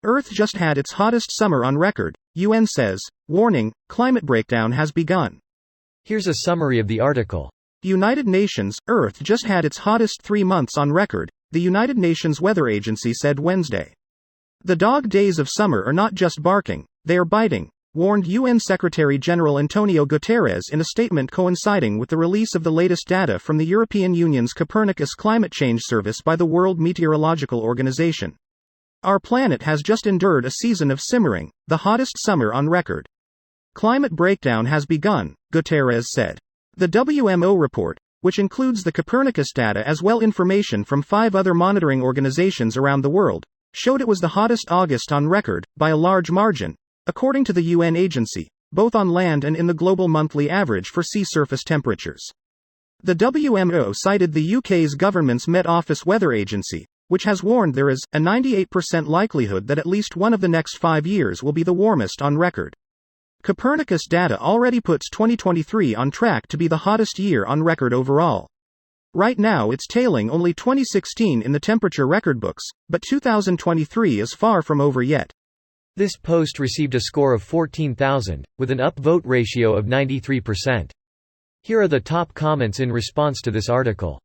Earth just had its hottest summer on record, UN says. Warning, climate breakdown has begun. Here's a summary of the article. United Nations, Earth just had its hottest 3 months on record, the United Nations Weather Agency said Wednesday. The dog days of summer are not just barking, they are biting, warned UN Secretary-General Antonio Guterres in a statement coinciding with the release of the latest data from the European Union's Copernicus Climate Change Service by the World Meteorological Organization. Our planet has just endured a season of simmering, the hottest summer on record. Climate breakdown has begun, Guterres said. The WMO report, which includes the Copernicus data as well information from 5 other monitoring organizations around the world, showed it was the hottest August on record, by a large margin, according to the UN agency, both on land and in the global monthly average for sea surface temperatures. The WMO cited the UK's government's Met Office weather agency, which has warned there is a 98% likelihood that at least one of the next 5 years will be the warmest on record. Copernicus data already puts 2023 on track to be the hottest year on record overall. Right now it's tailing only 2016 in the temperature record books, but 2023 is far from over yet. This post received a score of 14,000, with an upvote ratio of 93%. Here are the top comments in response to this article.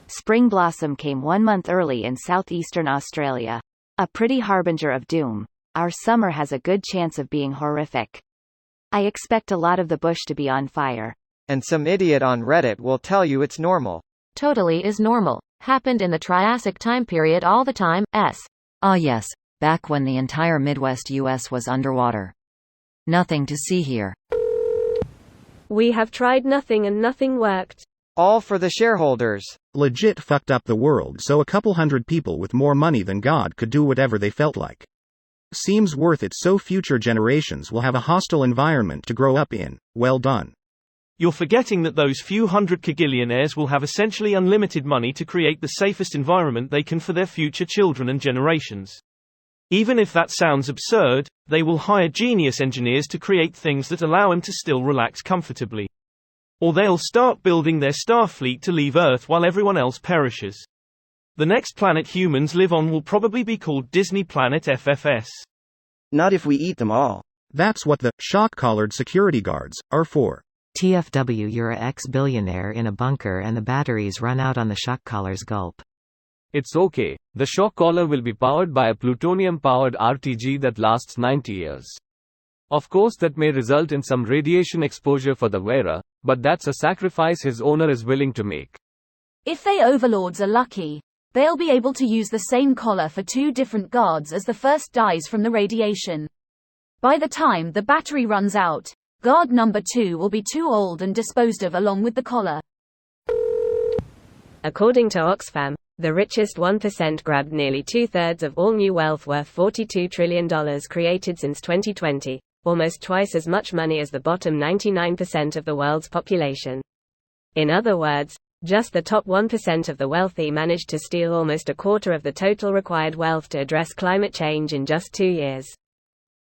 Spring blossom came 1 month early in southeastern Australia. A pretty harbinger of doom. Our summer has a good chance of being horrific. I expect a lot of the bush to be on fire. And some idiot on Reddit will tell you it's normal. Totally is normal. Happened in the Triassic time period all the time. Ah yes, back when the entire Midwest US was underwater. Nothing to see here. We have tried nothing and nothing worked. All for the shareholders. Legit fucked up the world so a couple hundred people with more money than God could do whatever they felt like. Seems worth it so future generations will have a hostile environment to grow up in. Well done. You're forgetting that those few hundred kagillionaires will have essentially unlimited money to create the safest environment they can for their future children and generations. Even if that sounds absurd, they will hire genius engineers to create things that allow them to still relax comfortably. Or they'll start building their star fleet to leave Earth while everyone else perishes. The next planet humans live on will probably be called Disney Planet FFS. Not if we eat them all. That's what the shock-collared security guards are for. TFW, you're a ex-billionaire in a bunker and the batteries run out on the shock collars. Gulp. It's okay, the shock collar will be powered by a plutonium-powered RTG that lasts 90 years. Of course that may result in some radiation exposure for the wearer, but that's a sacrifice his owner is willing to make. If they overlords are lucky, they'll be able to use the same collar for 2 different guards as the first dies from the radiation. By the time the battery runs out, guard number 2 will be too old and disposed of along with the collar. According to Oxfam, the richest 1% grabbed nearly 2/3 of all new wealth worth $42 trillion created since 2020, almost twice as much money as the bottom 99% of the world's population. In other words, just the top 1% of the wealthy managed to steal almost a quarter of the total required wealth to address climate change in just 2 years.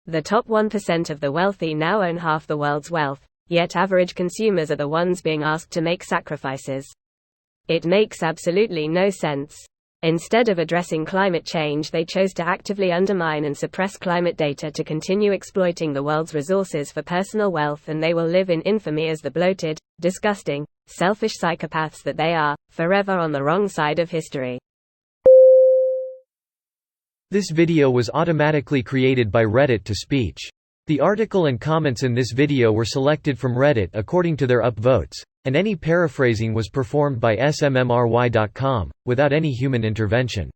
The top 1% of the wealthy now own half the world's wealth, yet average consumers are the ones being asked to make sacrifices. It makes absolutely no sense. Instead of addressing climate change, they chose to actively undermine and suppress climate data to continue exploiting the world's resources for personal wealth, and they will live in infamy as the bloated, disgusting, selfish psychopaths that they are, forever on the wrong side of history. This video was automatically created by Reddit to speech. The article and comments in this video were selected from Reddit according to their upvotes, and any paraphrasing was performed by smmry.com, without any human intervention.